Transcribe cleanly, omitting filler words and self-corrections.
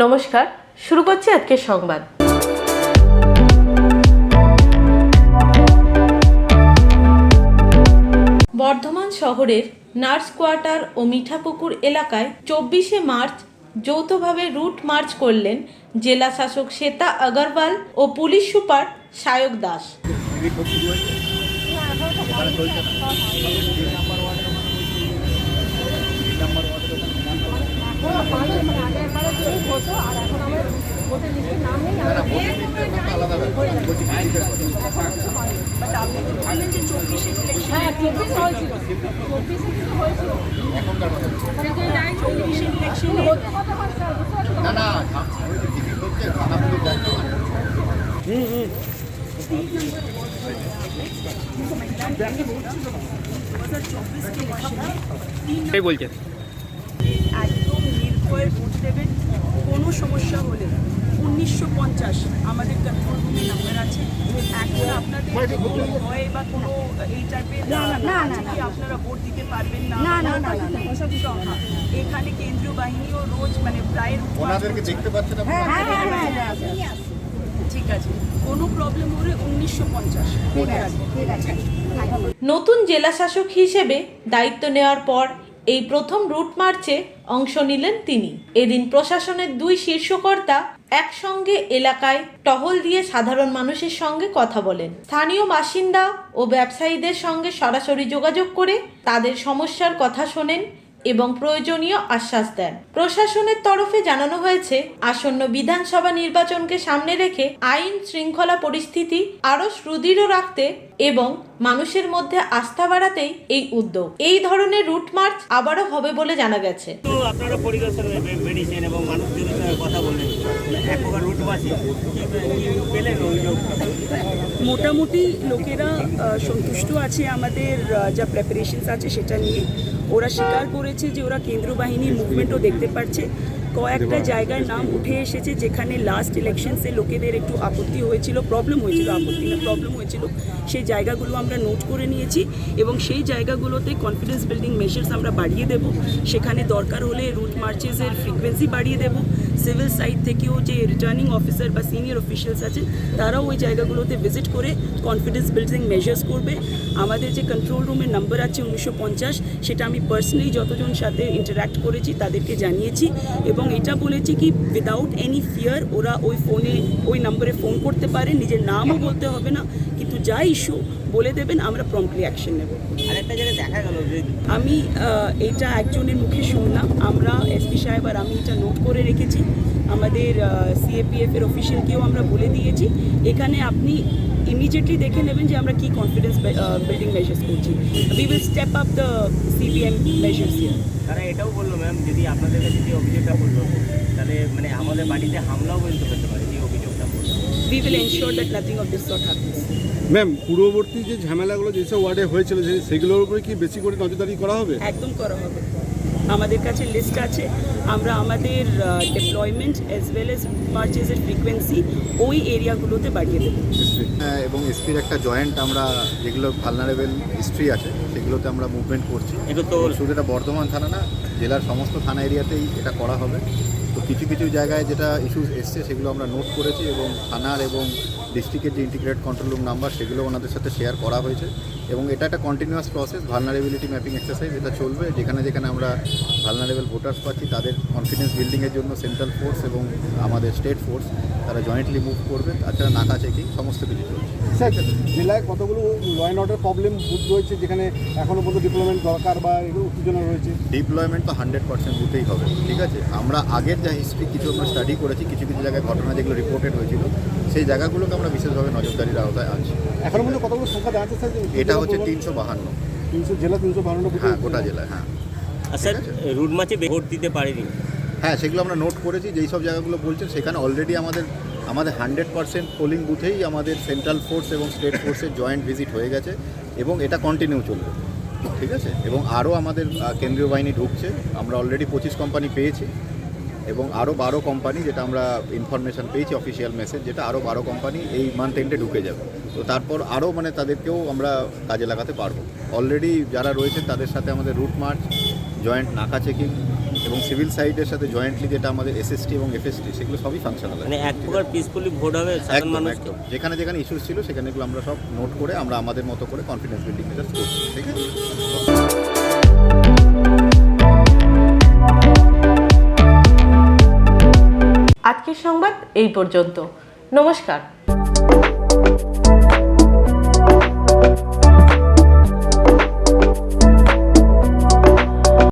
নমস্কার, শুরু করছি আজকের সংবাদ। বর্ধমান শহরের নার্স কোয়ার্টার ও মিঠাপুকুর এলাকায় 24শে মার্চ যৌথভাবে রুট মার্চ করলেন জেলা শাসক শ্বেতা আগরওয়াল ও পুলিশ সুপার সায়ক দাস। বলছেন একদম নির্ভয়ে ভোট দেবেন। কোনো সমস্যা হলে 1950 আমাদের কন্ট্রোল রুমে নাম্বার আছে। এখন আপনাদের কোনো ভয় বা কোনো এই টাইপের আপনারা ভোট দিতে পারবেন না, এখানে কেন্দ্রীয় বাহিনীও রোজ প্রায় দেখতে পাচ্ছেন। ঠিক আছে, কোনো প্রবলেম হলে 1950। নতুন জেলা শাসক হিসেবে দায়িত্ব নেওয়ার পর এই প্রথম রুট মার্চে অংশ নিলেন তিনি। এদিন প্রশাসনের দুই শীর্ষকর্তা একসঙ্গে এলাকায় টহল দিয়ে সাধারণ মানুষের সঙ্গে কথা বলেন। স্থানীয় বাসিন্দা ও ব্যবসায়ীদের সঙ্গে সরাসরি যোগাযোগ করে তাদের সমস্যার কথা শোনেন এবং প্রয়োজনীয় আশ্বাস দেন। প্রশাসনের তরফে জানানো হয়েছে, আসন্ন বিধানসভা নির্বাচনকে সামনে রেখে আইন শৃঙ্খলা পরিস্থিতি আরও সুদৃঢ় রাখতে এবং মানুষের মধ্যে আস্থা বাড়াতেই এই উদ্যোগ। এই ধরনের রুট মার্চ আবারও হবে বলে জানা গেছে। তো আপনারা পরিদর্শন মেডিসিন এবং মানুষজনের সঙ্গে কথা বললেন, এক প্রকার রুট মার্চে পেলেন অভিযোগ? মোটামুটি লোকেরা সন্তুষ্ট আছে আমাদের যা প্রিপারেশনস আছে সেটা নিয়ে। ওরা স্বীকার করেছে যে ওরা কেন্দ্র বাহিনীর মুভমেন্টও দেখতে পাচ্ছে। কয়েকটা জায়গার নাম উঠে এসেছে যেখানে লাস্ট ইলেকশনসে লোকেদের একটু আপত্তি হয়েছিল, প্রবলেম হয়েছিল। সেই জায়গাগুলো আমরা নোট করে নিয়েছি এবং সেই জায়গাগুলোতে কনফিডেন্স বিল্ডিং মেজার্স আমরা বাড়িয়ে দেব। সেখানে দরকার হলে রুট মার্চেসের ফ্রিকোয়েন্সি বাড়িয়ে দেব। সিভিল সাইড থেকেও যে রিটার্নিং অফিসার বা সিনিয়র অফিসিয়ালস আছেন তারাও ওই জায়গাগুলোতে ভিজিট করে কনফিডেন্স বিল্ডিং মেজার্স করবে। আমাদের যে কন্ট্রোল রুমের নাম্বার আছে 1950, সেটা আমি পার্সোনালি যতজন সাথে ইন্টারাক্ট করেছি তাদেরকে জানিয়েছি এবং এটা বলেছি কি উইদাউট এনি ফিয়ার ওরা ওই নম্বরে ফোন করতে পারে, নিজের নামও বলতে হবে না, কিন্তু যা ইস্যু বলে দেবেন, আমরা প্রম্পটলি অ্যাকশন নেব। আরেকটা জায়গায় দেখা গেল যে আমি এটা একজনের মুখে শুনলাম, আমরা এসপি সাহেব আর আমি এটা নোট করে রেখেছি। আমাদের সিএপিএফ এর অফিসিয়ালকেও আমরা বলে দিয়েছি। এখানে আপনি ইমিডিয়েটলি দেখে নেবেন যে আমরা কি কনফিডেন্স বিল্ডিং মেজার্স করছি। We will step up the CBM measures here. তারা এটাও বললো ম্যাম, যদি আপনাদের কাছে যে অভিযোগটা করলো তাহলে আমাদের বাড়িতে হামলাও পর্যন্ত করতে পারে, যে অভিযোগটা করলো। We will ensure that nothing of this sort happens. Ma'am, পূর্ববর্তী যে ঝামেলাগুলো যেসব ওয়ার্ডে হয়েছিল সেগুলোর উপরে কি বেশি করে নজরদারি করা হবে? একদম করা হবে। আমাদের কাছে লিস্ট আছে, আমরা আমাদের ডিপ্লয়মেন্ট অ্যাজ ওয়েল এজ মার্চেসের ফ্রিকোয়েন্সি ওই এরিয়াগুলোতে বাড়িয়ে দেবো। এবং এসপির একটা জয়েন্ট আমরা যেগুলো ভালনারেবল হিস্ট্রি আছে সেগুলোতে আমরা মুভমেন্ট করছি। এটা তো শুধু এটা বর্ধমান থানা না, জেলার সমস্ত থানা এরিয়াতেই এটা করা হবে। তো কিছু কিছু জায়গায় যেটা ইস্যু এসছে সেগুলো আমরা নোট করেছি এবং থানার এবং ডিস্ট্রিক্টের যে ইন্টিগ্রেটেড কন্ট্রোল রুম নাম্বার সেগুলো ওনাদের সাথে শেয়ার করা হয়েছে এবং এটা একটা continuous process. Vulnerability mapping exercise এটা চলবে। যেখানে যেখানে আমরা ভালনারেবল ভোটার্স পাচ্ছি তাদের কনফিডেন্স বিল্ডিংয়ের জন্য সেন্ট্রাল ফোর্স এবং আমাদের স্টেট ফোর্স তারা জয়েন্টলি মুভ করবে। তাছাড়া নাকা চেকিং সমস্ত কিছু চলছে। স্যার, জেলায় কতগুলো law and order problem booth রয়েছে যেখানে এখনও পর্যন্ত ডিপ্লয়মেন্ট দরকার বা এগুলো উত্তেজনা রয়েছে? ডিপ্লয়মেন্ট তো 100% বুথেই হবে, ঠিক আছে। আমরা আগের যা হিস্ট্রি কিছু আমরা স্টাডি করেছি, কিছু কিছু জায়গায় ঘটনা যেগুলো রিপোর্টেড হয়েছিল সেই জায়গাগুলোকে আমরা বিশেষভাবে নজরদারির আওতায় আনছি। এখনও পর্যন্ত কতগুলো সংখ্যা দেওয়া আছে স্যার? এটা হচ্ছে 352। 300 জেলা 352 হ্যাঁ, গোটা জেলায়। হ্যাঁ স্যার, রুট মার্চে ভোট দিতে পারেনি? হ্যাঁ, সেগুলো আমরা নোট করেছি। যেই সব জায়গাগুলো বলছেন সেখানে অলরেডি আমাদের 100% পোলিং বুথেই আমাদের সেন্ট্রাল ফোর্স এবং স্টেট ফোর্সের জয়েন্ট ভিজিট হয়ে গেছে এবং এটা কন্টিনিউ চলবে, ঠিক আছে। এবং আরও আমাদের কেন্দ্রীয় বাহিনী ঢুকছে। আমরা অলরেডি 25 কোম্পানি পেয়েছি এবং আরও 12 কোম্পানি, যেটা আমরা ইনফরমেশান পেয়েছি অফিসিয়াল মেসেজ, যেটা আরও 12 কোম্পানি এই মান্থ এন্ডে ঢুকে যাবে। তো তারপর আরও তাদেরকেও আমরা কাজে লাগাতে পারবো। অলরেডি যারা রয়েছে তাদের সাথে আমাদের রুট মার্চ, জয়েন্ট নাকা চেকিং এবং সিভিল সাইডের সাথে জয়েন্টলি যেটা আমাদের এসএসটি এবং এফএসটি সেগুলো সবই ফাংশনাল মানে এক প্রকার পিসফুলি ভোট হবে সাধারণ একদম মানুষ। একদম যেখানে যেখানে ইস্যুস ছিল সেখানে এগুলো আমরা সব নোট করে আমরা আমাদের মতো করে কনফিডেন্স বিল্ডিং মেজার্স করছি, ঠিক আছে। আজকের সংবাদ এই পর্যন্ত। নমস্কার।